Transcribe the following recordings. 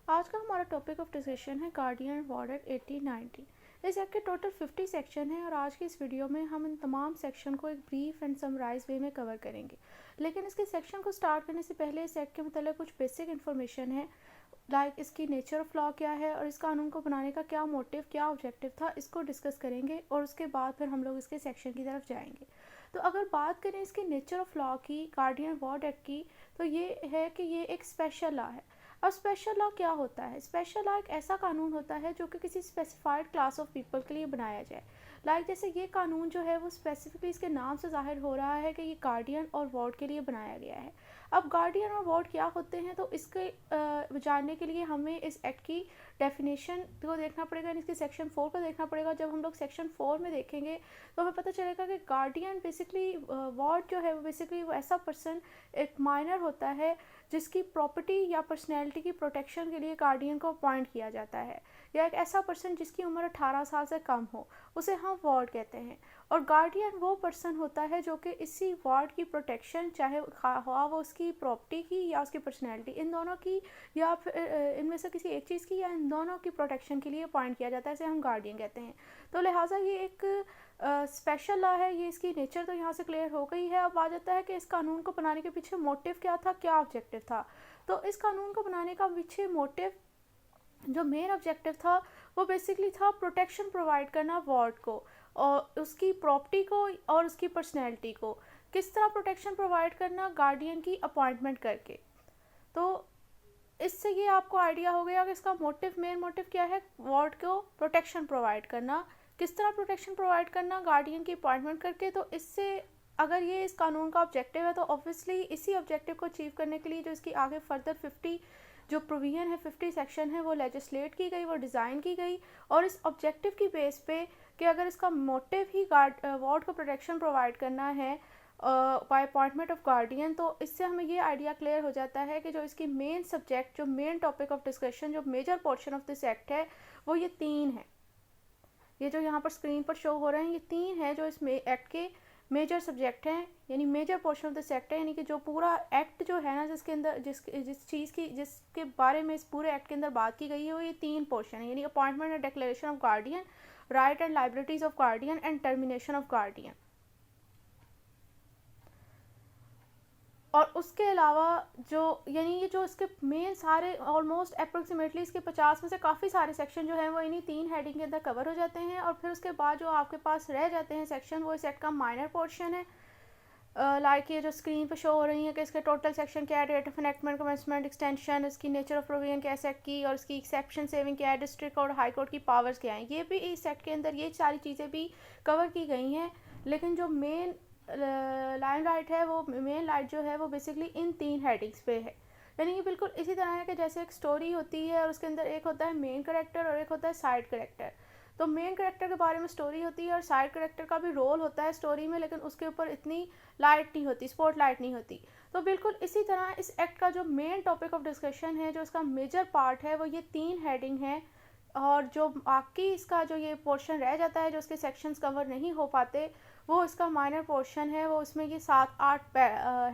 आज का हमारा टॉपिक ऑफ डिस्कशन है गार्डियन वार्ड एक्ट 1890। इस एक्ट के टोटल 50 सेक्शन हैं और आज की इस वीडियो में हम इन तमाम सेक्शन को एक ब्रीफ एंड समराइज वे में कवर करेंगे। लेकिन इसके सेक्शन को स्टार्ट करने से पहले इस एक्ट के मतलब कुछ बेसिक इन्फॉर्मेशन है, लाइक इसकी नेचर ऑफ लॉ क्या है और इस कानून को बनाने का क्या मोटिव, क्या ऑब्जेक्टिव था, इसको डिस्कस करेंगे और उसके बाद फिर हम लोग इसके सेक्शन की तरफ जाएंगे। तो अगर बात करें इसकी नेचर ऑफ लॉ की, गार्डियन वार्ड एक्ट की, तो ये है कि ये एक स्पेशल लॉ है। अब स्पेशल लॉ क्या होता है? स्पेशल लॉ एक ऐसा कानून होता है जो कि किसी स्पेसिफाइड क्लास ऑफ पीपल के लिए बनाया जाए। जैसे ये कानून जो है वो स्पेसिफिकली इसके नाम से जाहिर हो रहा है कि ये गार्डियन और वार्ड के लिए बनाया गया है। अब गार्डियन और वार्ड क्या होते हैं, तो इसके जानने के लिए हमें इस एक्ट की डेफिनेशन को देखना पड़ेगा, इसके सेक्शन 4 को देखना पड़ेगा। जब हम लोग सेक्शन 4 में देखेंगे तो हमें पता चलेगा कि गार्डियन बेसिकली, वार्ड जो है वो बेसिकली वो ऐसा पर्सन, एक माइनर होता है जिसकी प्रॉपर्टी या पर्सनैलिटी की प्रोटेक्शन के लिए गार्डियन को अपॉइंट किया जाता है, या एक ऐसा पर्सन जिसकी उम्र 18 साल से कम हो, उसे हम वार्ड कहते हैं। और गार्डियन वो पर्सन होता है जो कि इसी वार्ड की प्रोटेक्शन, चाहे वो उसकी प्रॉपर्टी की या उसकी पर्सनैलिटी, इन दोनों की या फिर इनमें से किसी एक चीज़ की या इन दोनों की प्रोटेक्शन के लिए अपॉइंट किया जाता है, इसे हम गार्डियन कहते हैं। तो लिहाजा ये एक स्पेशल लॉ है, ये इसकी नेचर तो यहाँ से क्लियर हो गई है। अब आ जाता है कि इस कानून को बनाने के पीछे मोटिव क्या था, क्या ऑब्जेक्टिव था। तो इस कानून को बनाने का पीछे मोटिव, जो मेन ऑब्जेक्टिव था, वो बेसिकली था प्रोटेक्शन प्रोवाइड करना वार्ड को और उसकी प्रॉपर्टी को और उसकी पर्सनैलिटी को। किस तरह प्रोटेक्शन प्रोवाइड करना? गार्डियन की अपॉइंटमेंट करके। तो इससे ये आपको आइडिया हो गया कि इसका मोटिव, मेन मोटिव क्या है? वार्ड को प्रोटेक्शन प्रोवाइड करना। किस तरह प्रोटेक्शन प्रोवाइड करना? गार्डियन की अपॉइंटमेंट करके। तो इससे अगर ये इस कानून का ऑब्जेक्टिव है तो ऑब्वियसली इसी ऑब्जेक्टिव को अचीव करने के लिए जो इसकी आगे फर्दर 50 जो प्रोविजन है, 50 सेक्शन है, वो लेजिस्लेट की गई, वो डिज़ाइन की गई। और इस ऑब्जेक्टिव की बेस पे कि अगर इसका मोटिव ही वार्ड को प्रोटेक्शन प्रोवाइड करना है बाय अपॉइंटमेंट ऑफ गार्डियन, तो इससे हमें ये आइडिया क्लियर हो जाता है कि जो इसकी मेन सब्जेक्ट, जो मेन टॉपिक ऑफ डिस्कशन, जो major portion of this act है, वो ये 3 है। ये जो यहाँ पर स्क्रीन पर शो हो रहे हैं, ये 3 है जो इस एक्ट के मेजर सब्जेक्ट हैं, यानी major portion of this act है। यानी कि जो पूरा एक्ट जो है ना, जिसके अंदर जिस चीज़ की, जिसके बारे में इस पूरे एक्ट के अंदर बात की गई है, वो ये 3 पोर्शन है, यानी appointment and declaration of guardian, right and liabilities of guardian and termination of guardian. और उसके अलावा जो, यानी ये जो इसके मेन सारे ऑलमोस्ट अप्रोक्सीमेटली इसके 50 में से काफ़ी सारे सेक्शन जो हैं वो इन्हीं 3 हेडिंग के अंदर कवर हो जाते हैं। और फिर उसके बाद जो आपके पास रह जाते हैं सेक्शन, वो इस एक्ट का माइनर पोर्शन है। लाइक ये जो स्क्रीन पर शो हो रही है कि इसके टोटल सेक्शन क्या है, date of enactment, commencement, extension, इसकी नेचर ऑफ प्रोविजन क्या है सेक्ट की, और इसकी एक्सेप्शन सेविंग क्या है, डिस्ट्रिक्ट और हाई कोर्ट की पावर्स क्या हैं, ये भी इस एक्ट के अंदर ये सारी चीज़ें भी कवर की गई हैं। लेकिन जो मेन लाइन लाइट है, वो मेन लाइट जो है वो बेसिकली इन 3 हेडिंग्स पे है। यानी कि बिल्कुल इसी तरह है कि जैसे एक स्टोरी होती है और उसके अंदर एक होता है मेन कैरेक्टर और एक होता है साइड कैरेक्टर। तो मेन कैरेक्टर के बारे में स्टोरी होती है और साइड कैरेक्टर का भी रोल होता है स्टोरी में, लेकिन उसके ऊपर इतनी लाइट नहीं होती, स्पॉट लाइट नहीं होती। तो बिल्कुल इसी तरह इस एक्ट का जो मेन टॉपिक ऑफ डिस्कशन है, जो इसका मेजर पार्ट है, वो ये 3 हेडिंग है। और जो बाकी इसका जो ये पोर्शन रह जाता है, जो इसके सेक्शंस कवर नहीं हो पाते, वो इसका माइनर पोर्शन है। वो उसमें ये 7-8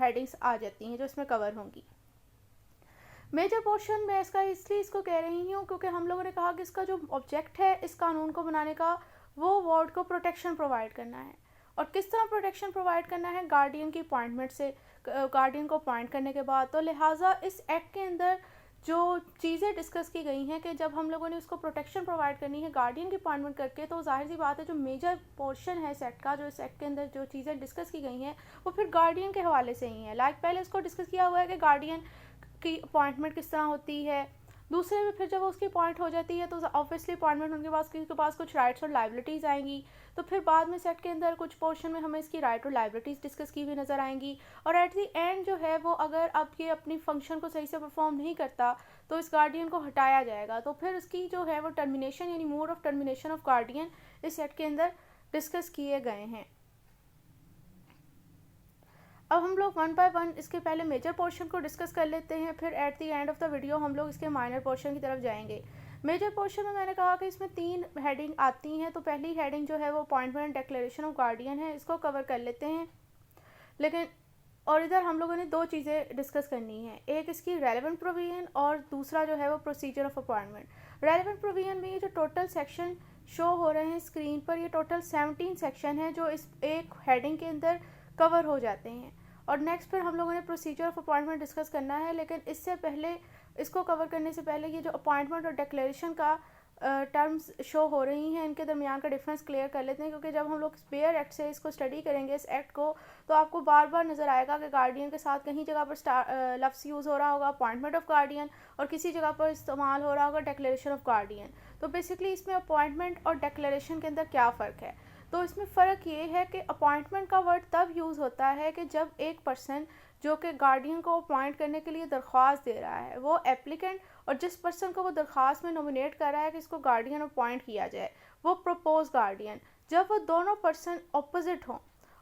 हेडिंग्स आ जाती हैं जो इसमें कवर होंगी। मेजर पोर्शन में इसका इसलिए इसको कह रही हूँ क्योंकि हम लोगों ने कहा कि इसका जो ऑब्जेक्ट है इस कानून को बनाने का, वो वार्ड को प्रोटेक्शन प्रोवाइड करना है। और किस तरह प्रोटेक्शन प्रोवाइड करना है? गार्डियन की अपॉइंटमेंट से, गार्डियन को अपॉइंट करने के बाद। तो लिहाजा इस एक्ट के अंदर जो चीज़ें डिस्कस की गई हैं कि जब हम लोगों ने उसको प्रोटेक्शन प्रोवाइड करनी है गार्डियन की अपॉइंटमेंट करके, तो जाहिर सी बात है जो मेजर पोर्शन है इस एक्ट का, जो इस एक्ट के अंदर जो चीज़ें डिस्कस की गई हैं, वो फिर गार्डियन के हवाले से ही हैं। लाइक पहले इसको डिस्कस किया हुआ है कि गार्डियन की अपॉइंटमेंट किस तरह होती है। दूसरे में फिर जब उसकी अपॉइंट हो जाती है तो ऑब्वियसली अपॉइंटमेंट उनके पास, किसी के पास कुछ राइट्स और लाइबिलिटीज़ आएंगी। तो फिर बाद में सेट के अंदर कुछ पोर्शन में हमें इसकी राइट और लाइबिलिटीज़ डिस्कस की हुई नज़र आएंगी। और एट दी एंड जो है वो, अगर अब ये अपनी फंक्शन को सही से परफॉर्म नहीं करता तो इस गार्डियन को हटाया जाएगा। तो फिर उसकी जो है वो टर्मिनेशन, यानी mode of termination of guardian इस सेट के अंदर डिस्कस किए गए हैं। अब हम लोग 1 बाय 1 इसके पहले मेजर पोर्शन को डिस्कस कर लेते हैं, फिर at the end of the video हम लोग इसके माइनर पोर्शन की तरफ जाएंगे। मेजर पोर्शन में मैंने कहा कि इसमें 3 हेडिंग आती हैं। तो पहली हेडिंग जो है वो अपॉइंटमेंट डिक्लेरेशन ऑफ गार्डियन है, इसको कवर कर लेते हैं। लेकिन और इधर हम लोगों ने दो चीज़ें डिस्कस करनी है, एक इसकी रेलेवेंट प्रोविजन और दूसरा जो है वो procedure of appointment. Relevant provision में ये जो टोटल सेक्शन शो हो रहे हैं स्क्रीन पर, ये टोटल 17 सेक्शन है जो इस एक हेडिंग के अंदर कवर हो जाते हैं। और नेक्स्ट फिर हम लोगों ने प्रोसीजर ऑफ अपॉइंटमेंट डिस्कस करना है, लेकिन इससे पहले, इसको कवर करने से पहले ये जो अपॉइंटमेंट और डिक्लेरेशन का टर्म्स शो हो रही हैं, इनके दरमियान का डिफरेंस क्लियर कर लेते हैं, क्योंकि जब हम लोग बेयर एक्ट से इसको स्टडी करेंगे इस एक्ट को, तो आपको बार बार नज़र आएगा कि गार्डियन के साथ कहीं जगह पर लफ्ज़ यूज़ हो रहा होगा अपॉइंटमेंट ऑफ गार्डियन, और किसी जगह पर इस्तेमाल हो रहा होगा डिक्लेरेशन ऑफ गार्डियन। तो बेसिकली इसमें अपॉइंटमेंट और डिक्लेरेशन के अंदर क्या फ़र्क है? तो इसमें फ़र्क ये है कि अपॉइंटमेंट का वर्ड तब यूज़ होता है कि जब एक पर्सन जो कि गार्डियन को अपॉइंट करने के लिए दरख्वास्त दे रहा है, वो एप्लीकेंट, और जिस पर्सन को वो दरख्वास्त में नॉमिनेट कर रहा है कि इसको गार्डियन अपॉइंट किया जाए, वो प्रपोज गार्डियन, जब वो दोनों पर्सन अपोजिट हों,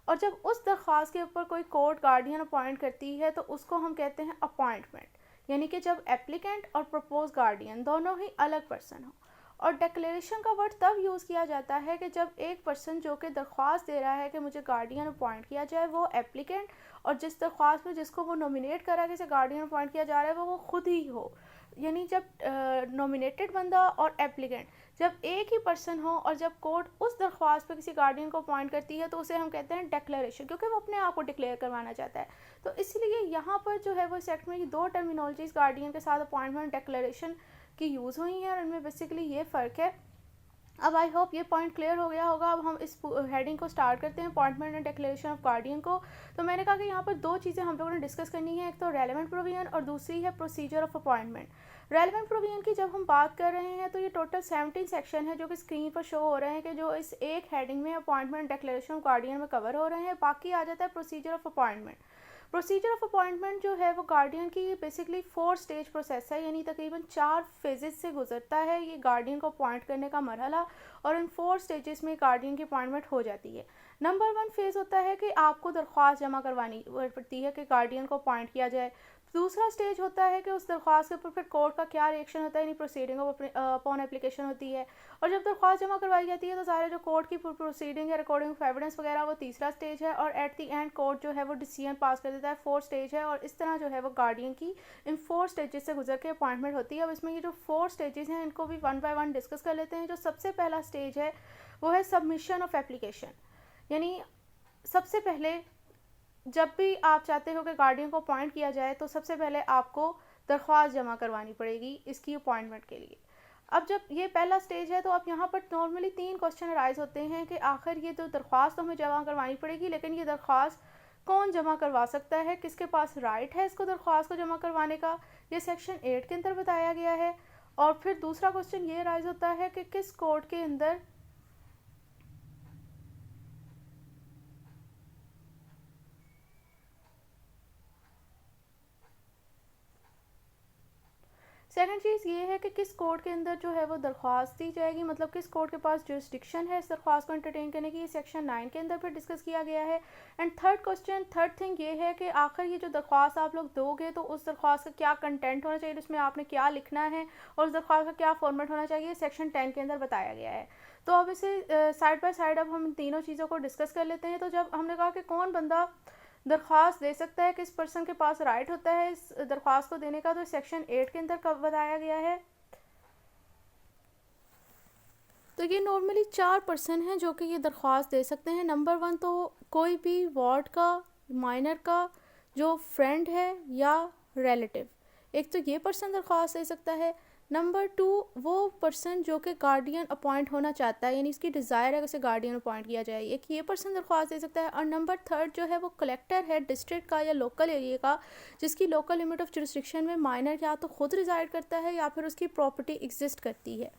और जब उस दरख्वास्त के ऊपर कोई कोर्ट गार्डियन अपॉइंट करती है, तो उसको हम कहते हैं अपॉइंटमेंट। यानी कि जब एप्लीकेंट और प्रपोज गार्डियन दोनों ही अलग पर्सन हों। और डिक्लेरेशन का वर्ड तब यूज़ किया जाता है कि जब एक पर्सन जो कि दरख्वास्त दे रहा है कि मुझे गार्डियन अपॉइंट किया जाए, वो एप्लीकेंट, और जिस दरख्वास्त में जिसको वो नॉमिनेट कर रहा है कि गार्डियन अपॉइंट किया जा रहा है, वो खुद ही हो। यानी जब नॉमिनेटेड बंदा और एप्लीकेंट जब एक ही पर्सन हो, और जब कोर्ट उस दरख्वास्त पर किसी गार्डियन को अपॉइंट करती है, तो उसे हम कहते हैं डिक्लेरेशन, क्योंकि वो अपने आप को डिक्लेयर करवाना चाहता है। तो इसलिए यहाँ पर जो है वो इस एक्ट में ये दो टर्मिनोलॉजीज गार्डियन के साथ अपॉइंटमेंट डिक्लेरेशन की यूज़ हुई हैं, और इनमें बेसिकली ये फ़र्क है। अब आई होप ये पॉइंट क्लियर हो गया होगा। अब हम इस हेडिंग को स्टार्ट करते हैं, appointment and declaration of guardian को। तो मैंने कहा कि यहाँ पर दो चीज़ें हम लोगों ने डिस्कस करनी है, एक तो रेलेवेंट प्रोविजन और दूसरी है procedure of appointment. Relevant provision की जब हम बात कर रहे हैं, तो ये टोटल 17 सेक्शन है जो कि स्क्रीन पर शो हो रहे हैं, कि जो इस एक हेडिंग में अपॉइंटमेंट डिक्लेरेशन ऑफ गार्डियन में कवर हो रहे हैं। बाकी आ जाता है procedure of appointment. Procedure of appointment जो है वो गार्डियन की बेसिकली 4 स्टेज प्रोसेस है, यानी तकरीबन 4 फेजेस से गुजरता है ये गार्डियन को अपॉइंट करने का मरहला, और इन 4 स्टेजेस में गार्डियन की अपॉइंटमेंट हो जाती है। नंबर 1 फेज़ होता है कि आपको दरख्वास्त जमा करवानी पड़ती है कि गार्डियन को अपॉइंट किया जाए। दूसरा स्टेज होता है कि उस दरख्वास्त के ऊपर फिर कोर्ट का क्या रिएक्शन होता है, यानी प्रोसीडिंग ऑफ अपॉन एप्लीकेशन होती है। और जब दरख्वास्त जमा करवाई जाती है, तो सारे जो कोर्ट की प्रोसीडिंग है, रिकॉर्डिंग ऑफ एविडेंस वगैरह, वो तीसरा स्टेज है। और एट दी एंड कोर्ट जो है वो डिसीजन पास कर देता है, 4 स्टेज है। और इस तरह जो है वो गार्डियन की इन 4 स्टेजेस से गुजर के अपॉइंटमेंट होती है। अब इसमें ये जो 4 स्टेजेस हैं, इनको भी 1 बाय 1 डिस्कस कर लेते हैं। जो सबसे पहला स्टेज है वो है सबमिशन ऑफ एप्लीकेशन, यानी सबसे पहले जब भी आप चाहते हो कि गार्डियन को अपॉइंट किया जाए, तो सबसे पहले आपको दरख्वास्त जमा करवानी पड़ेगी इसकी अपॉइंटमेंट के लिए। अब जब ये पहला स्टेज है, तो अब यहाँ पर नॉर्मली 3 क्वेश्चन अराइज होते हैं कि आखिर ये तो दरख्वास्त हमें जमा करवानी पड़ेगी, लेकिन ये दरख्वास्त कौन जमा करवा सकता है, किसके पास राइट है इसको दरख्वास्त को जमा करवाने का, ये सेक्शन 8 के अंदर बताया गया है। और फिर दूसरा क्वेश्चन ये अराइज होता है कि किस कोर्ट के अंदर सेकंड चीज़ ये है कि किस कोर्ट के अंदर जो है वो दरख्वास्त दी जाएगी, मतलब किस कोर्ट के पास जुरिस्डिक्शन है इस दरख्वास्त को एंटरटेन करने की, ये सेक्शन 9 के अंदर फिर डिस्कस किया गया है। एंड थर्ड थिंग ये है कि आखिर ये जो दरख्वास्त आप लोग दोगे, तो उस दरख्वास्त का क्या कंटेंट होना चाहिए, उसमें आपने क्या लिखना है, और उस दरख्वास्त का क्या फॉर्मेट होना चाहिए, सेक्शन 10 के अंदर बताया गया है। तो अब इसे साइड बाय साइड अब हम तीनों चीज़ों को डिस्कस कर लेते हैं। तो जब हमने कहा कि कौन बंदा दरख्वास्त दे सकता है, किस पर्सन के पास राइट होता है इस दरख्वास्त को देने का, तो सेक्शन 8 के अंदर कब बताया गया है। तो ये नॉर्मली 4 पर्सन हैं जो कि ये दरख्वास्त दे सकते हैं। नंबर 1 तो कोई भी वार्ड का, माइनर का जो फ्रेंड है या रिलेटिव, एक तो ये पर्सन दरख्वास्त दे सकता है। नंबर 2 वो पर्सन जो कि गार्डियन अपॉइंट होना चाहता है, यानी इसकी डिज़ायर है कि उसे गार्डियन अपॉइंट किया जाए, एक ये पर्सन दरख्वास्त दे सकता है। और नंबर 3 जो है वो कलेक्टर है डिस्ट्रिक्ट का या लोकल एरिया का, जिसकी लोकल लिमिट ऑफ जुरिस्डिक्शन में माइनर या तो खुद रिजाइड करता है या फिर उसकी प्रॉपर्टी एग्जिस्ट करती है,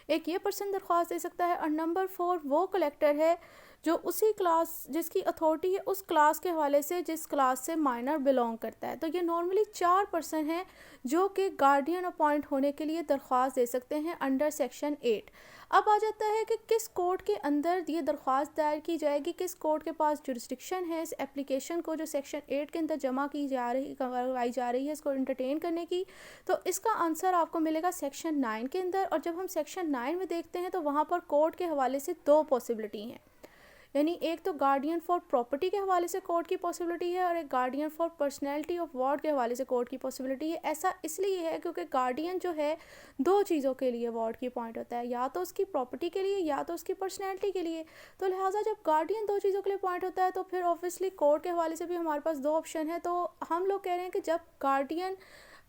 एक ये पर्सन दरख्वास्त दे सकता है। और नंबर 4 वो कलेक्टर है जो उसी क्लास, जिसकी अथॉरिटी है उस क्लास के हवाले से जिस क्लास से माइनर बिलोंग करता है। तो ये नॉर्मली 4 पर्सन हैं जो कि गार्डियन अपॉइंट होने के लिए दरख्वास्त दे सकते हैं अंडर सेक्शन 8। अब आ जाता है कि किस कोर्ट के अंदर ये दरख्वास्त दायर की जाएगी, किस कोर्ट के पास जुरिस्डिक्शन है इस एप्लीकेशन को जो सेक्शन 8 के अंदर जमा की जा रही करवाई जा रही है इसको एंटरटेन करने की। तो इसका आंसर आपको मिलेगा सेक्शन 9 के अंदर। और जब हम सेक्शन 9 में देखते हैं, तो वहाँ पर कोर्ट के हवाले से 2 पॉसिबिलिटी हैं। यानी एक तो गार्डियन फॉर प्रॉपर्टी के हवाले से कोर्ट की पॉसिबिलिटी है और एक guardian for personality of ward के हवाले से कोर्ट की पॉसिबिलिटी है। ऐसा इसलिए है क्योंकि गार्डियन जो है दो चीज़ों के लिए वार्ड की अपॉइंट होता है, या तो उसकी प्रॉपर्टी के लिए या तो उसकी पर्सनैलिटी के लिए। तो लिहाजा जब गार्डियन दो चीज़ों के लिए अपॉइंट होता है तो फिर ऑब्वियसली कोर्ट के हवाले से भी हमारे पास दो ऑप्शन है। तो हम लोग कह रहे हैं कि जब गार्डियन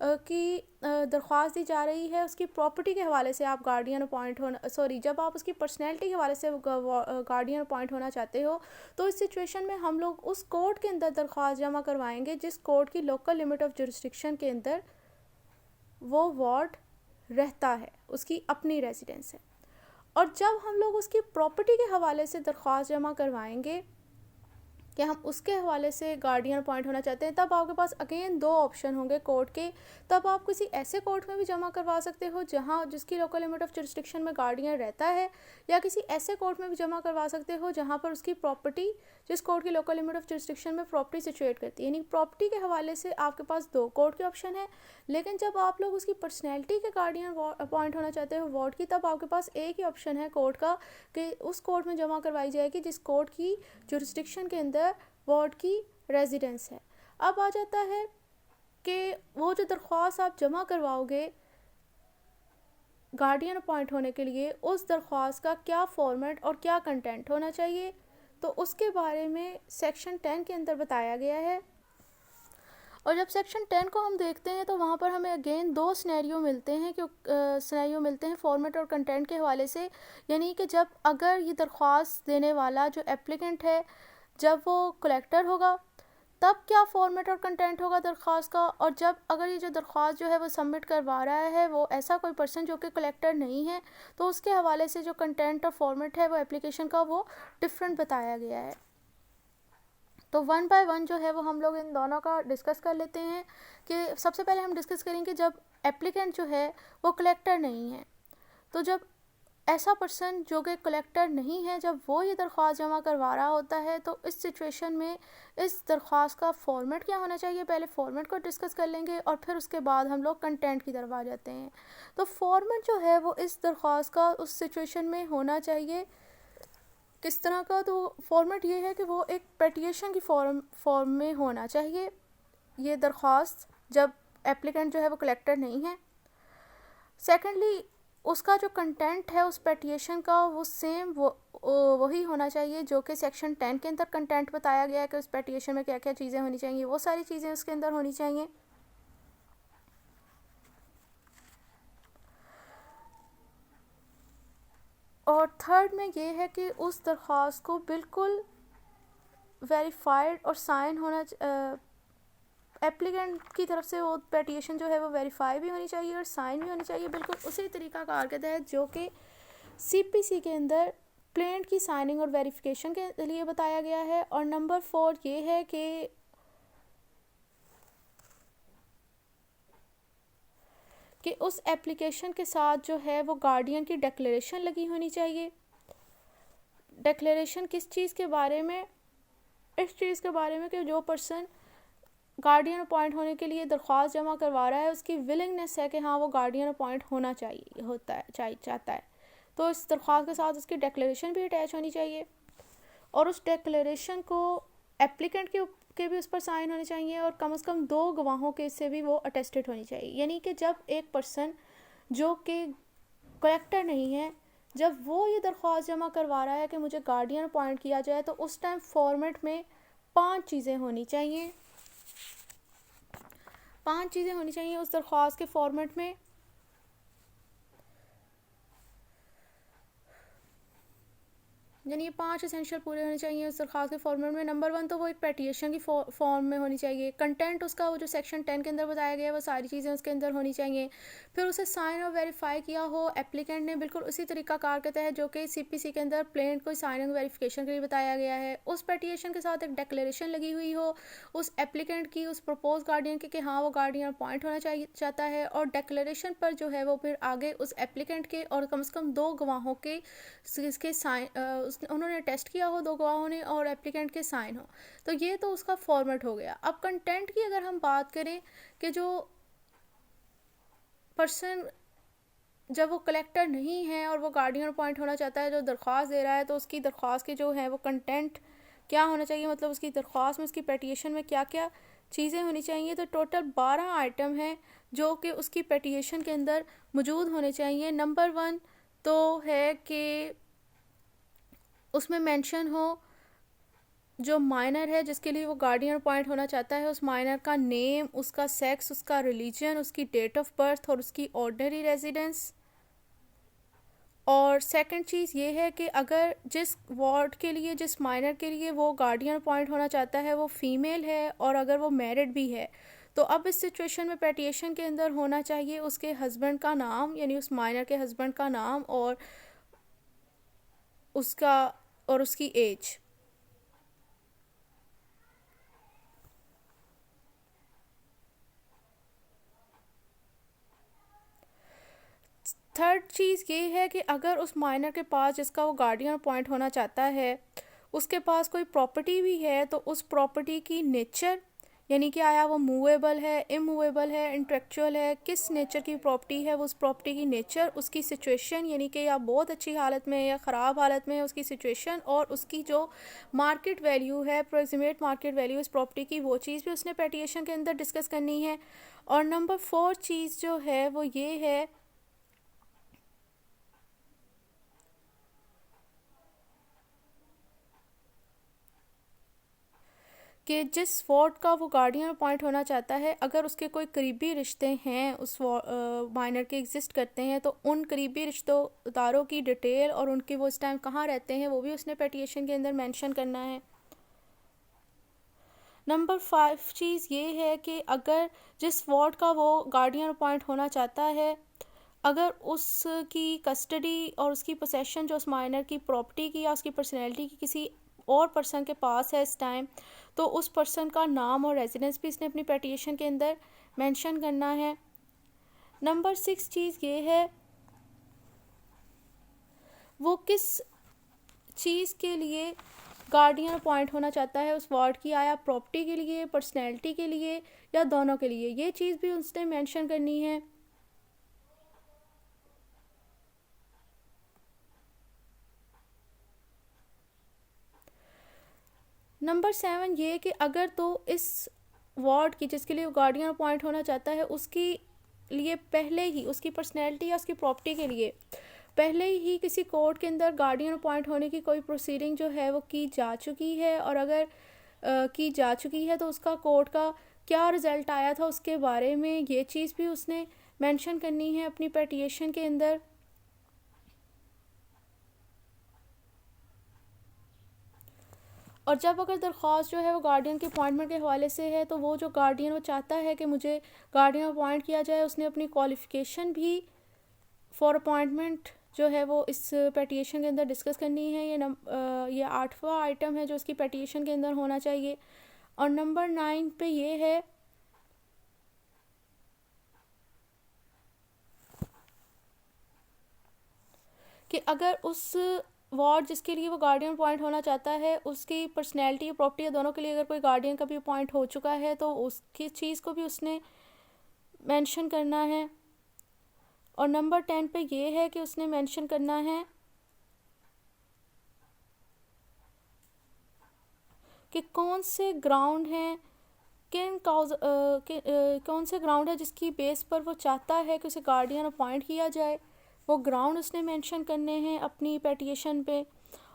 की दरख्वास्त दी जा रही है उसकी प्रॉपर्टी के हवाले से आप गार्डियन अपॉइंट होना जब आप उसकी पर्सनैलिटी के हवाले से गार्डियन अपॉइंट होना चाहते हो, तो इस सिचुएशन में हम लोग उस कोर्ट के अंदर दरख्वास्त जमा करवाएंगे जिस कोर्ट की लोकल लिमिट ऑफ जुरिस्डिक्शन के अंदर वो वार्ड रहता है, उसकी अपनी रेजिडेंस है। और जब हम लोग उसकी प्रॉपर्टी के हवाले से दरख्वास्त जमा करवाएंगे कि हम उसके हवाले से गार्डियन अपॉइंट होना चाहते हैं, तब आपके पास अगेन दो ऑप्शन होंगे कोर्ट के। तब आप किसी ऐसे कोर्ट में भी जमा करवा सकते हो जहां जिसकी लोकल लिमिट ऑफ जुरिस्डिक्शन में गार्डियन रहता है, या किसी ऐसे कोर्ट में भी जमा करवा सकते हो जहां पर उसकी प्रॉपर्टी जिस कोर्ट की लोकल लिमिट ऑफ जुरिस्डिक्शन में प्रॉपर्टी सिचुएट करती है। यानी प्रॉपर्टी के हवाले से आपके पास दो कोर्ट के ऑप्शन है। लेकिन जब आप लोग उसकी पर्सनैलिटी के गार्डियन अपॉइंट होना चाहते हो वार्ड की, तब आपके पास एक ही ऑप्शन है कोर्ट का कि उस कोर्ट में जमा करवाई जाएगी जिस कोर्ट की जुरिस्डिक्शन के अंदर वार्ड की रेजिडेंस है। अब आ जाता है कि वो जो दरख्वास्त आप जमा करवाओगे गार्डियन अपॉइंट होने के लिए, उस दरख्वास्त का क्या फॉर्मेट और क्या कंटेंट होना चाहिए, तो उसके बारे में सेक्शन 10 के अंदर बताया गया है। और जब सेक्शन 10 को हम देखते हैं तो वहाँ पर हमें अगेन दो सिनेरियो मिलते हैं फॉर्मेट और कंटेंट के हवाले से। यानी कि जब अगर ये दरख्वास्त देने वाला जो एप्लीकेंट है जब वो कलेक्टर होगा तब क्या फॉर्मेट और कंटेंट होगा दरख्वास्त का, और जब अगर ये जो दरख्वास्त जो है वो सबमिट करवा रहा है वो ऐसा कोई पर्सन जो कि कलेक्टर नहीं है, तो उसके हवाले से जो कंटेंट और फॉर्मेट है वो एप्लीकेशन का वो डिफरेंट बताया गया है। तो वन बाय वन जो है वो हम लोग इन दोनों का डिस्कस कर लेते हैं। कि सबसे पहले हम डिस्कस करेंगे जब एप्लीकेंट जो है वो कलेक्टर नहीं है। तो जब ऐसा पर्सन जो कि कलेक्टर नहीं है जब वो ये दरख्वास्त जमा करवा रहा होता है, तो इस सिचुएशन में इस दरख्वास्त का फॉर्मेट क्या होना चाहिए, पहले फॉर्मेट को डिस्कस कर लेंगे और फिर उसके बाद हम लोग कंटेंट की तरफ आ जाते हैं। तो फॉर्मेट जो है वो इस दरख्वास्त का उस सिचुएशन में होना चाहिए किस तरह का, तो फॉर्मेट ये है कि वो एक पेटिशन की फॉर्म में होना चाहिए ये दरख्वास्त जब एप्लीकेंट जो है वो कलेक्टर नहीं है। सेकेंडली उसका जो कंटेंट है उस पेटिशन का वो सेम वही होना चाहिए जो कि सेक्शन 10 के अंदर कंटेंट बताया गया है कि उस पेटिशन में क्या क्या चीज़ें होनी चाहिए, वो सारी चीज़ें उसके अंदर होनी चाहिए। और थर्ड में ये है कि उस दरख्वास्त को बिल्कुल वेरीफाइड और साइन होना एप्लीकेंट की तरफ से वो पेटिशन जो है वो वेरीफाई भी होनी चाहिए और साइन भी होनी चाहिए, बिल्कुल उसी तरीका कार के तहत जो कि सीपीसी के अंदर प्लेंट की साइनिंग और वेरिफिकेशन के लिए बताया गया है। और नंबर 4 ये है कि उस एप्लीकेशन के साथ जो है वो गार्डियन की डिक्लेरेशन लगी होनी चाहिए। डिक्लेरेशन किस चीज़ के बारे में, इस चीज़ के बारे में कि जो पर्सन गार्डियन अपॉइंट होने के लिए दरख्वास्त जमा करवा रहा है उसकी विलिंगनेस है कि हाँ वो गार्डियन अपॉइंट होना चाहता है। तो इस दरख्वास्त के साथ उसकी डिक्लेरेशन भी अटैच होनी चाहिए और उस डिक्लेरेशन को एप्लीकेंट के भी उस पर साइन होने चाहिए और कम से कम 2 गवाहों के से भी वो अटेस्टेड होनी चाहिए। यानी कि जब एक पर्सन जो कि कलेक्टर नहीं है जब वो ये दरख्वास्त जमा करवा रहा है कि मुझे गार्डियन अपॉइंट किया जाए, तो उस टाइम फॉर्मेट में 5 चीज़ें होनी चाहिए। 5 चीज़ें होनी चाहिए उस दरख्वास्त के फॉर्मेट में। यानी ये 5 एसेंशियल पूरे होने चाहिए उस दरख्वास्त के फॉर्मेट में। नंबर 1 तो वो एक पेटिशन की फॉर्म में होनी चाहिए। कंटेंट उसका वो जो सेक्शन 10 के अंदर बताया गया है वो सारी चीज़ें उसके अंदर होनी चाहिए। फिर उसे साइन और वेरीफाई किया हो एप्लीकेंट ने बिल्कुल उसी तरीका कार के तहत जो कि सीपीसी के अंदर प्लेंट को साइन और वेरिफिकेशन के लिए बताया गया है। उस पेटिशन के साथ एक डिक्लेरेशन लगी हुई हो उस एप्लीकेंट की, उस प्रपोज गार्डियन की कि हाँ वो गार्डियन अपॉइंट होना चाहता है, और डिक्लेरेशन पर जो है वो फिर आगे उस एप्लीकेंट के और कम से कम 2 गवाहों के इसके साइन उन्होंने टेस्ट किया हो 2 गवाहों ने और एप्लीकेंट के साइन हो। तो ये तो उसका फॉर्मेट हो गया। अब कंटेंट की अगर हम बात करें कि जो पर्सन जब वो कलेक्टर नहीं है और वो गार्डियन अपॉइंट होना चाहता है, जो दरख्वास्त दे रहा है, तो उसकी दरख्वास्त की जो है वो कंटेंट क्या होना चाहिए, मतलब उसकी दरख्वास्त में, उसकी पेटिशन में क्या क्या चीज़ें होनी चाहिए। तो टोटल 12 आइटम हैं जो कि उसकी पेटिशन के अंदर मौजूद होने चाहिए। नंबर 1 तो है कि उसमें मेंशन हो जो माइनर है जिसके लिए वो गार्डियन अपॉइंट होना चाहता है, उस माइनर का नेम, उसका सेक्स, उसका रिलीजन, उसकी डेट ऑफ बर्थ और उसकी ऑर्डिनरी रेजिडेंस। और सेकंड चीज़ ये है कि अगर जिस वार्ड के लिए, जिस माइनर के लिए वो गार्डियन अपॉइंट होना चाहता है वो फीमेल है और अगर वो मैरिड भी है, तो अब इस सिचुएशन में पेटिशन के अंदर होना चाहिए उसके हस्बैंड का नाम, यानी उस माइनर के हस्बैंड का नाम और उसकी एज। थर्ड चीज़ ये है कि अगर उस माइनर के पास, जिसका वो गार्डियन अपॉइंट होना चाहता है, उसके पास कोई प्रॉपर्टी भी है, तो उस प्रॉपर्टी की नेचर, यानी कि आया वो मूवेबल है, इमूवेबल है, इंटेलेक्चुअल है, किस नेचर की प्रॉपर्टी है, वो उस प्रॉपर्टी की नेचर, उसकी सिचुएशन, यानी कि या बहुत अच्छी हालत में या ख़राब हालत में उसकी सिचुएशन, और उसकी जो मार्केट वैल्यू है, अप्रोक्सीमेट मार्केट वैल्यू इस प्रॉपर्टी की, वो चीज़ भी उसने पेटिशन के अंदर डिस्कस करनी है। और नंबर 4 चीज़ जो है वो ये है कि जिस वार्ड का वो गार्डियन अपॉइंट होना चाहता है, अगर उसके कोई करीबी रिश्ते हैं उस माइनर के एग्जिस्ट करते हैं, तो उन करीबी रिश्तेदारों की डिटेल और उनके वो इस टाइम कहाँ रहते हैं वो भी उसने पेटिशन के अंदर मेंशन करना है। नंबर 5 चीज़ ये है कि अगर जिस वार्ड का वो गार्डियन अपॉइंट होना चाहता है, अगर उसकी कस्टडी और उसकी पोसेशन जो उस माइनर की प्रॉपर्टी की या उसकी पर्सनैलिटी की किसी और पर्सन के पास है इस टाइम, तो उस पर्सन का नाम और रेजिडेंस भी इसने अपनी पेटिशन के अंदर मेंशन करना है। नंबर 6 चीज़ ये है वो किस चीज़ के लिए गार्डियन अपॉइंट होना चाहता है उस वार्ड की, आया प्रॉपर्टी के लिए, पर्सनैलिटी के लिए या दोनों के लिए, ये चीज़ भी उसने मेंशन करनी है। नंबर 7 ये कि अगर तो इस वार्ड की, जिसके लिए वो गार्डियन अपॉइंट होना चाहता है, उसकी लिए पहले ही उसकी पर्सनैलिटी या उसकी प्रॉपर्टी के लिए पहले ही किसी कोर्ट के अंदर गार्डियन अपॉइंट होने की कोई प्रोसीडिंग जो है वो की जा चुकी है, और अगर की जा चुकी है तो उसका कोर्ट का क्या रिज़ल्ट आया था उसके बारे में, ये चीज़ भी उसने मेंशन करनी है अपनी पेटिशन के अंदर। और जब अगर दरख्वास्त जो है वो गार्डियन के अपॉइंटमेंट के हवाले से है, तो वो जो गार्डियन वो चाहता है कि मुझे गार्डियन अपॉइंट किया जाए, उसने अपनी क्वालिफ़िकेशन भी फॉर अपॉइंटमेंट जो है वो इस पेटिशन के अंदर डिस्कस करनी है। ये 8वां आइटम है जो उसकी पेटिशन के अंदर होना चाहिए। और नंबर 9 पे ये है कि अगर उस वार्ड जिसके लिए वो गार्डियन अपॉइंट होना चाहता है, उसकी पर्सनैलिटी या प्रॉपर्टी या दोनों के लिए अगर कोई गार्डियन का भी अपॉइंट हो चुका है, तो उसकी चीज़ को भी उसने मेंशन करना है। और नंबर 10 पे ये है कि उसने मेंशन करना है कि कौन से ग्राउंड हैं, कौन से ग्राउंड है जिसकी बेस पर वो चाहता है कि उसे गार्डियन अपॉइंट किया जाए, वो ग्राउंड उसने मेंशन करने हैं अपनी पेटिशन पे।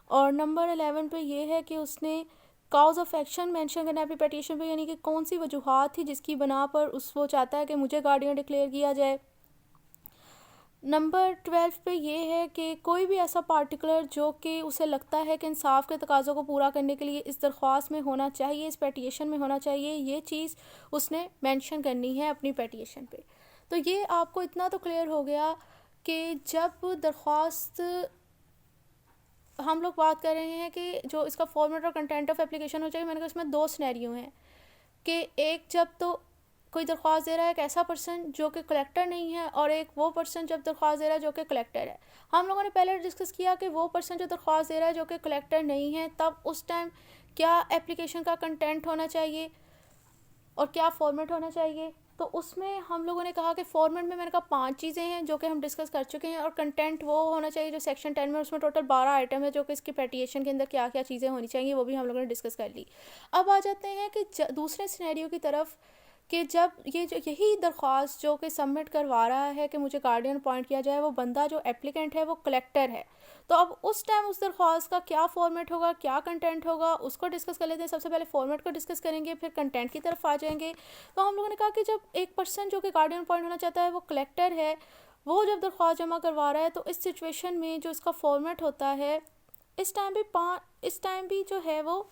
और नंबर 11 पे ये है कि उसने काउज ऑफ एक्शन मेंशन करना है अपनी पेटिशन पे, यानी कि कौन सी वजूहात थी जिसकी बना पर वो चाहता है कि मुझे गार्डियन डिक्लेयर किया जाए। नंबर 12 पे ये है कि कोई भी ऐसा पार्टिकुलर जो कि उसे लगता है कि इंसाफ के तकाज़ों को पूरा करने के लिए इस दरख्वास्त में होना चाहिए, इस पेटिशन में होना चाहिए, ये चीज़ उसने मेंशन करनी है अपनी पेटिशन पे। तो ये आपको इतना तो क्लियर हो गया कि जब दरख्वास्त हम लोग बात कर रहे हैं कि जो इसका फॉर्मेट और कंटेंट ऑफ एप्लीकेशन हो चाहिए, मैंने कहा इसमें 2 सिनेरियो हैं कि एक जब तो कोई दरख्वास्त दे रहा है एक ऐसा पर्सन जो कि कलेक्टर नहीं है, और एक वो पर्सन जब दरख्वास्त दे रहा है जो कि कलेक्टर है। हम लोगों ने पहले डिस्कस किया कि वो पर्सन जो दरख्वास्त दे रहा है जो कि कलेक्टर नहीं है, तब उस टाइम क्या एप्लीकेशन का कंटेंट होना चाहिए और क्या फॉर्मेट होना चाहिए। तो उसमें हम लोगों ने कहा कि फॉर्मेट में मैंने कहा 5 चीज़ें हैं जो कि हम डिस्कस कर चुके हैं, और कंटेंट वो होना चाहिए जो सेक्शन 10 में, उसमें टोटल 12 आइटम है जो कि इसकी पेटिएशन के अंदर क्या क्या चीज़ें होनी चाहिए वो भी हम लोगों ने डिस्कस कर ली। अब आ जाते हैं कि दूसरे सिनेरियो की तरफ, कि जब ये जो यही दरख्वास्त जो कि सबमिट करवा रहा है कि मुझे गार्डियन अपॉइंट किया जाए, वो बंदा जो एप्लीकेंट है वो कलेक्टर है, तो अब उस टाइम उस दरख्वास्त का क्या फॉर्मेट होगा, क्या कंटेंट होगा, उसको डिस्कस कर लेते हैं। सबसे पहले फॉर्मेट को डिस्कस करेंगे, फिर कंटेंट की तरफ आ जाएंगे। तो हम लोगों ने कहा कि जब एक पर्सन जो कि गार्डियन अपॉइंट होना चाहता है वो कलेक्टर है, वो जब दरख्वास्त जमा करवा रहा है, तो इस सिचुएशन में जो इसका फॉर्मेट होता है, इस टाइम भी जो है वो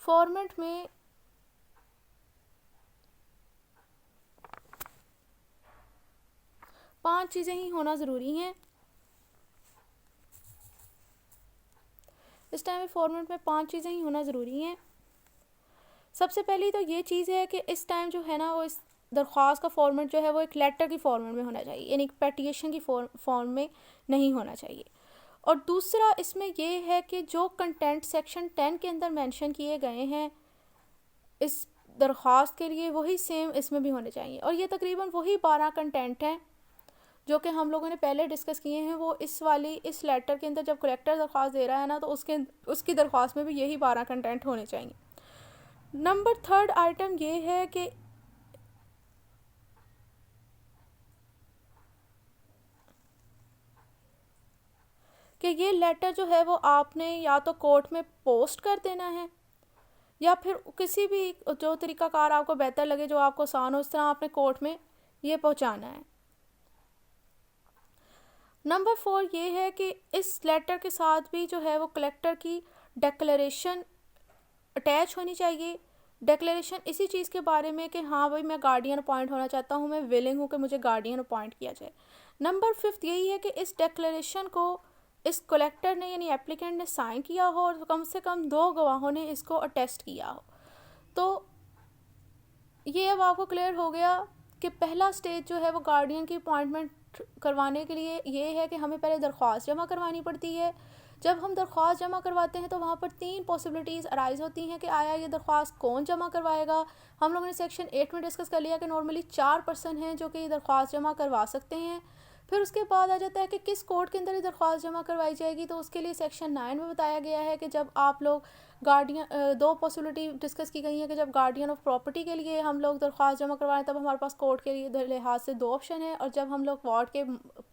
फॉर्मेट में पांच चीज़ें ही होना ज़रूरी हैं। इस टाइम में फॉर्मेट में 5 चीज़ें ही होना ज़रूरी हैं। सबसे पहली तो ये चीज़ है कि इस टाइम जो है ना, वो इस दरख्वास्त का फॉर्मेट जो है वो एक लेटर की फॉर्मेट में होना चाहिए, यानी पेटिशन की फॉर्म में नहीं होना चाहिए। और दूसरा इसमें ये है कि जो कंटेंट सेक्शन 10 के अंदर मेंशन किए गए हैं इस दरख्वास्त के लिए, वही सेम इसमें भी होने चाहिए। और ये तकरीबन वही 12 कंटेंट हैं जो कि हम लोगों ने पहले डिस्कस किए हैं। वो इस लेटर के अंदर जब कलेक्टर दरख्वास्त दे रहा है ना, तो उसकी दरख्वास्त में भी यही 12 कंटेंट होने चाहिए। नंबर 3 आइटम ये है कि ये लेटर जो है वो आपने या तो कोर्ट में पोस्ट कर देना है, या फिर किसी भी जो तरीक़ाकार आपको बेहतर लगे, जो आपको आसान हो, उस तरह आपने कोर्ट में ये पहुंचाना है। नंबर 4 ये है कि इस लेटर के साथ भी जो है वो कलेक्टर की डिक्लेरेशन अटैच होनी चाहिए। डिक्लेरेशन इसी चीज़ के बारे में कि हाँ भाई, मैं गार्डियन अपॉइंट होना चाहता हूँ, मैं विलिंग हूँ कि मुझे गार्डियन अपॉइंट किया जाए। नंबर 5 यही है कि इस डिक्लेरेशन को इस कलेक्टर ने यानी एप्लीकेंट ने साइन किया हो, और कम से कम 2 गवाहों ने इसको अटेस्ट किया हो। तो ये अब आपको क्लियर हो गया कि पहला स्टेज जो है वो गार्डियन की अपॉइंटमेंट करवाने के लिए ये है कि हमें पहले दरख्वास्त जमा करवानी पड़ती है। जब हम दरख्वास्त जमा करवाते हैं तो वहाँ पर 3 पॉसिबिलिटीज़ अराइज होती हैं कि आया ये दरख्वास्त कौन जमा करवाएगा। हम लोगों ने सेक्शन 8 में डिस्कस कर लिया कि नॉर्मली 4 पर्सन हैं जो कि ये दरख्वास्त जमा करवा सकते हैं। फिर उसके बाद आ जाता है कि किस कोर्ट के अंदर ये दरख्वास्त जमा करवाई जाएगी, तो उसके लिए सेक्शन 9 में बताया गया है कि जब आप लोग गार्डियन 2 पॉसिबिलिटी डिस्कस की गई है कि जब गार्डियन ऑफ प्रॉपर्टी के लिए हम लोग दरख्वास्त जमा करवाएं, तब हमारे पास कोर्ट के लिए लिहाज से 2 ऑप्शन है, और जब हम लोग वार्ड के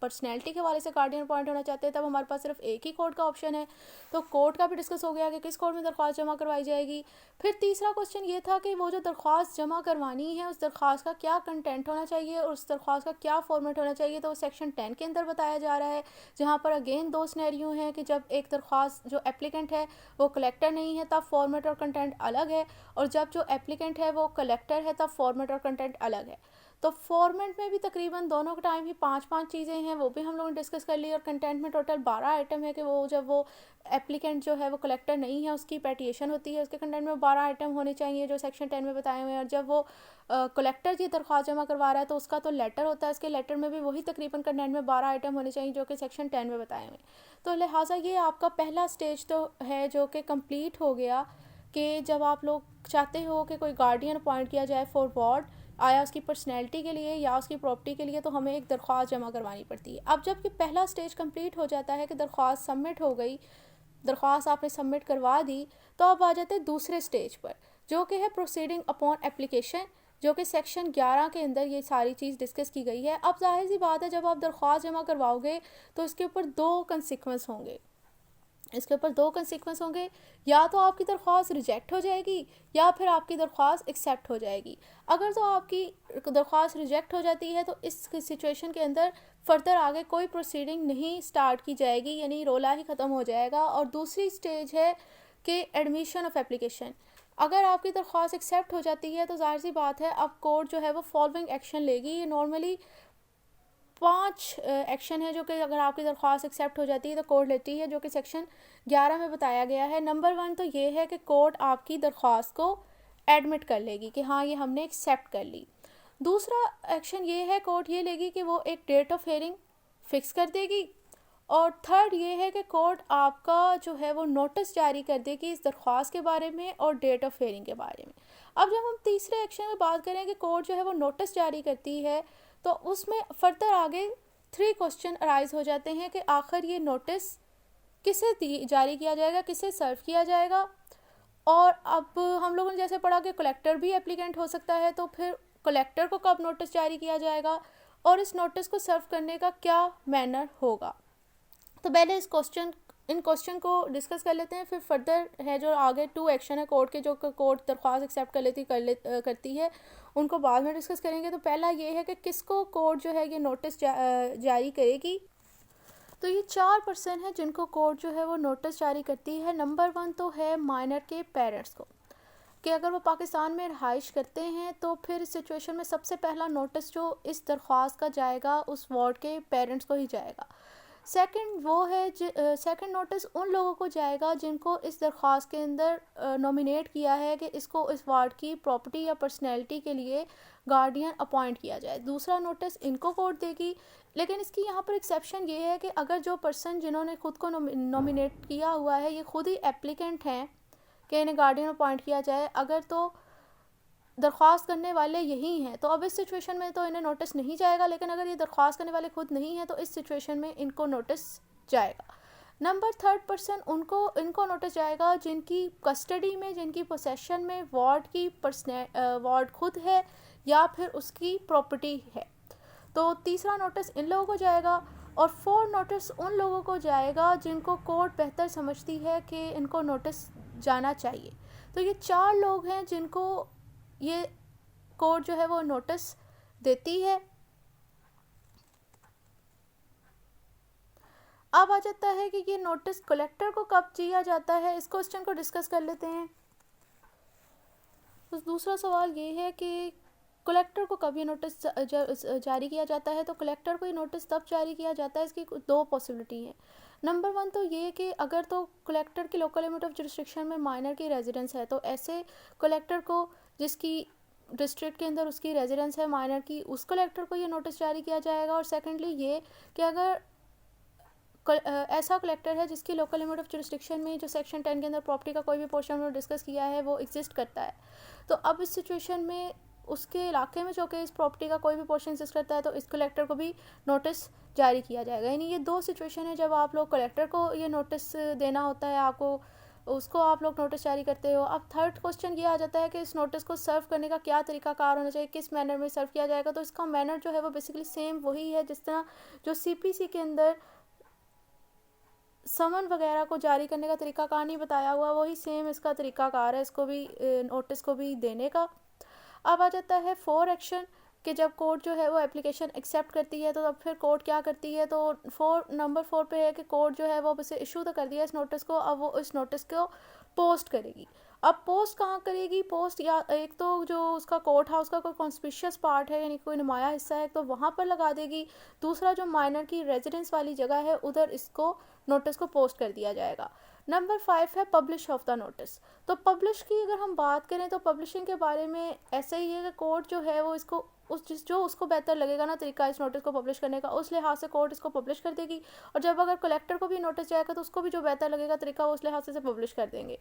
पर्सनैलिटी के वाले से गार्डियन अपॉइंट होना चाहते हैं तब हमारे पास सिर्फ एक ही कोर्ट का ऑप्शन है। तो कोर्ट का भी डिस्कस हो गया कि किस कोर्ट में दरख्वास्त जमा करवाई जाएगी। फिर तीसरा क्वेश्चन ये था कि वो जो दरख्वास्त जमा करवानी है उस दरख्वास्त का क्या कंटेंट होना चाहिए और उस दरख्वास्त का क्या फॉर्मेट होना चाहिए। तो सेक्शन 10 के अंदर बताया जा रहा है, जहाँ पर अगेन 2 सिनेरियो हैं कि जब एक दरख्वास्त जो एप्लीकेंट है वो कलेक्टर नहीं है तब फॉर्मेट और कंटेंट अलग है, और जब जो एप्लीकेंट है वो कलेक्टर है तब फॉर्मेट और कंटेंट अलग है। तो फॉर्मेट में भी तकरीबन दोनों के टाइम ही 5-5 चीज़ें हैं, वो भी हम लोगों ने डिस्कस कर ली। और कंटेंट में टोटल 12 आइटम है कि वो जब वो एप्लीकेंट जो है वो कलेक्टर नहीं है उसकी पेटिशन होती है, उसके कंटेंट में 12 आइटम होने चाहिए जो सेक्शन 10 में बताए हुए हैं। और जब वो कलेक्टर की दरख्वास्त जमा करवा रहा है तो उसका तो लेटर होता है, उसके लेटर में भी वही तकरीबन कंटेंट में 12 आइटम होने चाहिए जो कि सेक्शन 10 में बताए हुए हैं। तो लिहाजा ये आपका पहला स्टेज तो है जो कि कंप्लीट हो गया, कि जब आप लोग चाहते हो कि कोई गार्डियन अपॉइंट किया जाए फॉर वार्ड, आया उसकी पर्सनैलिटी के लिए या उसकी प्रॉपर्टी के लिए, तो हमें एक दरख्वास्त जमा करवानी पड़ती है। अब जब कि पहला स्टेज कंप्लीट हो जाता है कि दरख्वास्त सबमिट हो गई, दरख्वास्त आपने सबमिट करवा दी, तो अब आ जाते हैं दूसरे स्टेज पर जो कि है प्रोसीडिंग अपॉन एप्लीकेशन, जो कि सेक्शन 11 के अंदर ये सारी चीज़ डिस्कस की गई है। अब जाहिर सी बात है, जब आप दरख्वास्त जमा करवाओगे तो इसके ऊपर 2 कंसिक्वेंस होंगे। या तो आपकी दरख्वास्त रिजेक्ट हो जाएगी या फिर आपकी दरख्वास्त एक्सेप्ट हो जाएगी। अगर तो आपकी दरख्वास्त रिजेक्ट हो जाती है तो इस सिचुएशन के अंदर फर्दर आगे कोई प्रोसीडिंग नहीं स्टार्ट की जाएगी, यानी रोला ही ख़त्म हो जाएगा। और दूसरी स्टेज है कि एडमिशन ऑफ एप्लीकेशन। अगर आपकी दरख्वास्त एक्सेप्ट हो जाती है तो जाहिर सी बात है अब कोर्ट जो है वो फॉलोइंग एक्शन लेगी। ये नॉर्मली 5 एक्शन है जो कि अगर आपकी दरख्वास्त एक्सेप्ट हो जाती है तो कोर्ट लेती है, जो कि सेक्शन 11 में बताया गया है। नंबर 1 तो ये है कि कोर्ट आपकी दरख्वास्त को एडमिट कर लेगी कि हाँ ये हमने एक्सेप्ट कर ली। दूसरा एक्शन ये है, कोर्ट ये लेगी कि वो एक डेट ऑफ हियरिंग फ़िक्स कर देगी, और थर्ड ये है कि कोर्ट आपका जो है वो नोटिस जारी कर देगी इस दरख्वास्त के बारे में और डेट ऑफ हियरिंग के बारे में। अब जब हम तीसरे एक्शन में बात करें कि कोर्ट जो है वो नोटिस जारी करती है, तो उसमें फर्दर आगे 3 क्वेश्चन अराइज हो जाते हैं कि आखिर ये नोटिस किसे जारी किया जाएगा, किसे सर्व किया जाएगा। और अब हम लोगों ने जैसे पढ़ा कि कलेक्टर भी एप्लीकेंट हो सकता है, तो फिर कलेक्टर को कब नोटिस जारी किया जाएगा और इस नोटिस को सर्व करने का क्या मैनर होगा। तो पहले इन क्वेश्चन को डिस्कस कर लेते हैं, फिर फर्दर है जो आगे 2 एक्शन है कोर्ट के, जो कोर्ट दरख्वास्त एक्सेप्ट करती है, उनको बाद में डिस्कस करेंगे। तो पहला ये है कि किसको कोर्ट जो है ये नोटिस जारी करेगी। तो ये 4 पर्सन है जिनको कोर्ट जो है वो नोटिस जारी करती है। नंबर 1 तो है माइनर के पेरेंट्स को, कि अगर वो पाकिस्तान में रहाइश करते हैं तो फिर इस सिचुएशन में सबसे पहला नोटिस जो इस दरख्वास्त का जाएगा उस वार्ड के पेरेंट्स को ही जाएगा। सेकंड नोटिस उन लोगों को जाएगा जिनको इस दरख्वास्त के अंदर नॉमिनेट किया है कि इसको इस वार्ड की प्रॉपर्टी या पर्सनैलिटी के लिए गार्डियन अपॉइंट किया जाए। दूसरा नोटिस इनको कोर्ट देगी, लेकिन इसकी यहाँ पर एक्सेप्शन ये है कि अगर जो पर्सन जिन्होंने खुद को नॉमिनेट किया हुआ है ये खुद ही एप्लीकेंट हैं कि इन्हें गार्डियन अपॉइंट किया जाए, अगर तो दरख्वास्त करने वाले यही हैं तो अब इस सिचुएशन में तो इन्हें नोटिस नहीं जाएगा। लेकिन अगर ये दरख्वास्त करने वाले खुद नहीं हैं तो इस सिचुएशन में इनको नोटिस जाएगा। नंबर 3 पर्सन इनको नोटिस जाएगा जिनकी कस्टडी में, जिनकी पोसेशन में वार्ड खुद है या फिर उसकी प्रॉपर्टी है, तो तीसरा नोटिस इन लोगों को जाएगा। और 4 नोटिस उन लोगों को जाएगा जिनको कोर्ट बेहतर समझती है कि इनको नोटिस जाना चाहिए। तो ये 4 लोग हैं जिनको ये कोर्ट जो है वो नोटिस देती है। अब आ जाता है कि ये नोटिस कलेक्टर को कब दिया जाता है, इस क्वेश्चन को डिस्कस कर लेते हैं। तो दूसरा सवाल ये है कि कलेक्टर को कब ये नोटिस जारी किया जाता है। तो कलेक्टर को ये नोटिस तब जारी किया जाता है, इसकी 2 पॉसिबिलिटी है। नंबर 1 तो ये कि अगर तो कलेक्टर की लोकल लिमिट ऑफ जुरिस्डिक्शन में माइनर की रेजिडेंस है, तो ऐसे कलेक्टर को जिसकी डिस्ट्रिक्ट के अंदर उसकी रेजिडेंस है माइनर की, उस कलेक्टर को ये नोटिस जारी किया जाएगा। और सेकेंडली ये कि अगर ऐसा कलेक्टर है जिसकी लोकल लिमिट ऑफ जुरिस्डिक्शन में जो सेक्शन 10 के अंदर प्रॉपर्टी का कोई भी पोर्शन उन्होंने डिस्कस किया है वो एग्जिस्ट करता है, तो अब इस सिचुएशन में उसके इलाके में जो कि इस प्रॉपर्टी का कोई भी पोर्शन एग्जिस्ट करता है तो इस कलेक्टर को भी नोटिस जारी किया जाएगा। यानी ये 2 सिचुएशन है जब आप लोग कलेक्टर को ये नोटिस देना होता है, आपको उसको आप लोग नोटिस जारी करते हो। अब थर्ड क्वेश्चन ये आ जाता है कि इस नोटिस को सर्व करने का क्या तरीकाकार होना चाहिए, किस मैनर में सर्व किया जाएगा। तो इसका मैनर जो है वो बेसिकली सेम वही है जिस तरह जो CPC के अंदर समन वगैरह को जारी करने का तरीकाकार नहीं बताया हुआ, वही सेम इसका तरीकाकार है इसको भी नोटिस को भी देने का। अब आ जाता है 4 एक्शन कि जब कोर्ट जो है वो एप्लीकेशन एक्सेप्ट करती है तो तब फिर कोर्ट क्या करती है। तो नंबर 4 पे है कि कोर्ट जो है वो इसे इशू तो कर दिया इस नोटिस को, अब वो इस नोटिस को पोस्ट करेगी। अब पोस्ट कहाँ करेगी, पोस्ट या एक तो जो उसका कोर्ट हाउस का कोई कॉन्स्पिशियस पार्ट है यानी कोई नुमाया हिस्सा है तो वहाँ पर लगा देगी। दूसरा जो माइनर की रेजिडेंस वाली जगह है उधर इसको नोटिस को पोस्ट कर दिया जाएगा। नंबर 5 है पब्लिश ऑफ द नोटिस। तो पब्लिश की अगर हम बात करें तो पब्लिशिंग के बारे में ऐसे ही है कि कोर्ट जो है वो इसको जो उसको बेहतर लगेगा ना तरीका इस नोटिस को पब्लिश करने का, उस लिहाज से कोर्ट इसको पब्लिश कर देगी। और जब अगर कलेक्टर को भी नोटिस जाएगा तो उसको भी जो बेहतर लगेगा तरीका उस लिहाज से पब्लिश कर देंगे।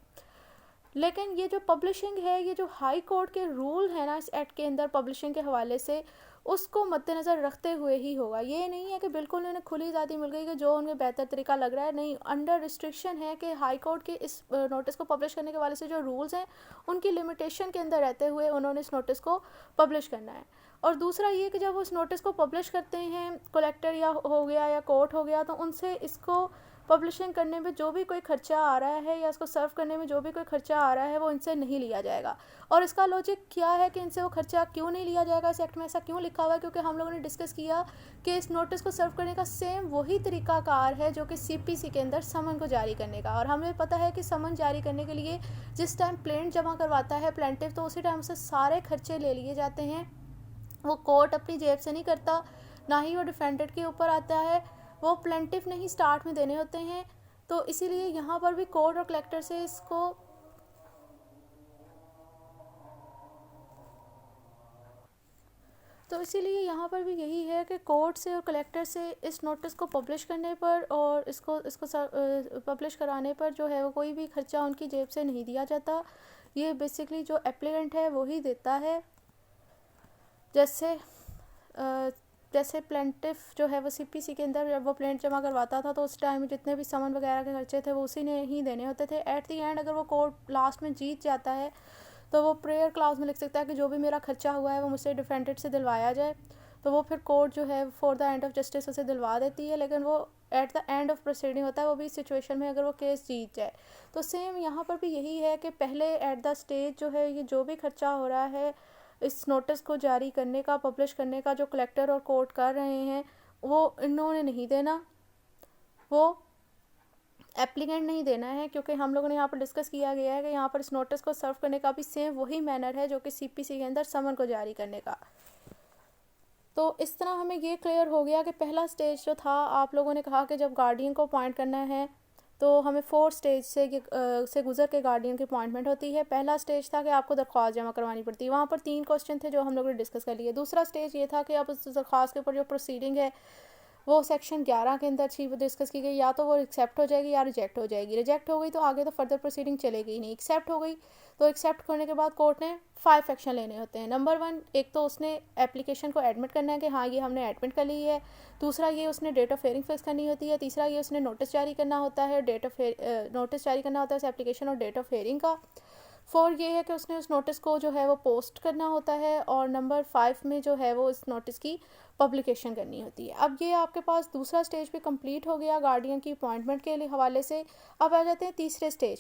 लेकिन ये जो पब्लिशिंग है, ये जो हाई कोर्ट के रूल है ना इस एक्ट के अंदर पब्लिशिंग के हवाले से, उसको मद्देनज़र रखते हुए ही होगा। ये नहीं है कि बिल्कुल उन्हें खुली आज़ादी मिल गई कि जो उन्हें बेहतर तरीका लग रहा है, नहीं, अंडर रिस्ट्रिक्शन है कि हाई कोर्ट के इस नोटिस को पब्लिश करने के वाले से जो रूल्स हैं उनकी लिमिटेशन के अंदर रहते हुए उन्होंने इस नोटिस को पब्लिश करना है। और दूसरा ये कि जब उस नोटिस को पब्लिश करते हैं कलेक्टर या हो गया या कोर्ट हो गया, तो उनसे इसको पब्लिशिंग करने में जो भी कोई खर्चा आ रहा है या इसको सर्व करने में जो भी कोई खर्चा आ रहा है वो इनसे नहीं लिया जाएगा। और इसका लॉजिक क्या है कि इनसे वो खर्चा क्यों नहीं लिया जाएगा, इस एक्ट में ऐसा क्यों लिखा हुआ है, क्योंकि हम लोगों ने डिस्कस किया कि इस नोटिस को सर्व करने का सेम वही तरीकाकार है जो कि CPC के अंदर समन को जारी करने का। और हमें पता है कि समन जारी करने के लिए जिस टाइम प्लेंट जमा करवाता है प्लेंटिफ, तो उसी टाइम से सारे खर्चे ले लिए जाते हैं। वो कोर्ट अपनी जेब से नहीं करता, ना ही वो डिफेंडेंट के ऊपर आता है, वो प्लेंटिफ ने ही स्टार्ट में देने होते हैं। तो इसीलिए यहाँ पर भी कोर्ट और कलेक्टर से इसको तो इसीलिए यहाँ पर भी यही है कि कोर्ट से और कलेक्टर से इस नोटिस को पब्लिश करने पर और इसको इसको पब्लिश कराने पर जो है वो कोई भी खर्चा उनकी जेब से नहीं दिया जाता। ये बेसिकली जो एप्लीकेंट है वो ही देता है। जैसे जैसे प्लेंटिफ जो है वो सीपीसी के अंदर जब वो प्लेंट जमा करवाता था तो उस टाइम जितने भी समन वगैरह के खर्चे थे वो उसी ने ही देने होते थे। एट दी एंड अगर वो कोर्ट लास्ट में जीत जाता है तो वो प्रेयर क्लाउज में लिख सकता है कि जो भी मेरा खर्चा हुआ है वो मुझसे डिफेंडेंट से दिलवाया जाए। तो वो फिर कोर्ट जो है for the end of justice उसे दिलवा देती है, लेकिन वो at the end of proceeding होता है वो भी इस सिचुएशन में अगर वो केस जीत जाए। तो सेम यहाँ पर भी यही है कि पहले एट द स्टेज जो है ये जो भी खर्चा हो रहा है इस नोटिस को जारी करने का, पब्लिश करने का, जो कलेक्टर और कोर्ट कर रहे हैं वो इन्होंने नहीं देना, वो एप्लीकेंट नहीं देना है। क्योंकि हम लोगों ने यहाँ पर डिस्कस किया गया है कि यहाँ पर इस नोटिस को सर्व करने का भी सेम वही मैनर है जो कि सीपीसी के अंदर समन को जारी करने का। तो इस तरह हमें ये क्लियर हो गया कि पहला स्टेज जो था, आप लोगों ने कहा कि जब गार्डियन को अपॉइंट करना है तो हमें 4 स्टेज से गुजर के गार्डियन की अपॉइंटमेंट होती है। पहला स्टेज था कि आपको दरख्वास्त जमा करवानी पड़ती है, वहाँ पर 3 क्वेश्चन थे जो हम लोगों ने डिस्कस कर लिए। दूसरा स्टेज ये था कि अब उस दरख्वास्त के ऊपर जो प्रोसीडिंग है वो सेक्शन 11 के अंदर थी, वो डिस्कस की गई, या तो वो एक्सेप्ट हो जाएगी या रिजेक्ट हो जाएगी। रिजेक्ट हो गई तो आगे तो फर्दर प्रोसीडिंग चलेगी ही नहीं। एक्सेप्ट हो गई तो एक्सेप्ट करने के बाद कोर्ट ने 5 एक्शन लेने होते हैं। नंबर 1, एक तो उसने एप्लीकेशन को एडमिट करना है कि हाँ ये हमने एडमिट कर ली है। दूसरा ये उसने डेट ऑफ हेयरिंग फिक्स करनी होती है। तीसरा ये उसने नोटिस जारी करना होता है, नोटिस जारी करना होता है उस एप्लीकेशन और डेट ऑफ हेयरिंग का। 4 ये है कि उसने उस नोटिस को जो है वो पोस्ट करना होता है। और नंबर 5 में जो है वो इस नोटिस की पब्लिकेशन करनी होती है। अब ये आपके पास दूसरा स्टेज भी कंप्लीट हो गया गार्डियन की अपॉइंटमेंट के हवाले से। अब आ जाते हैं तीसरे स्टेज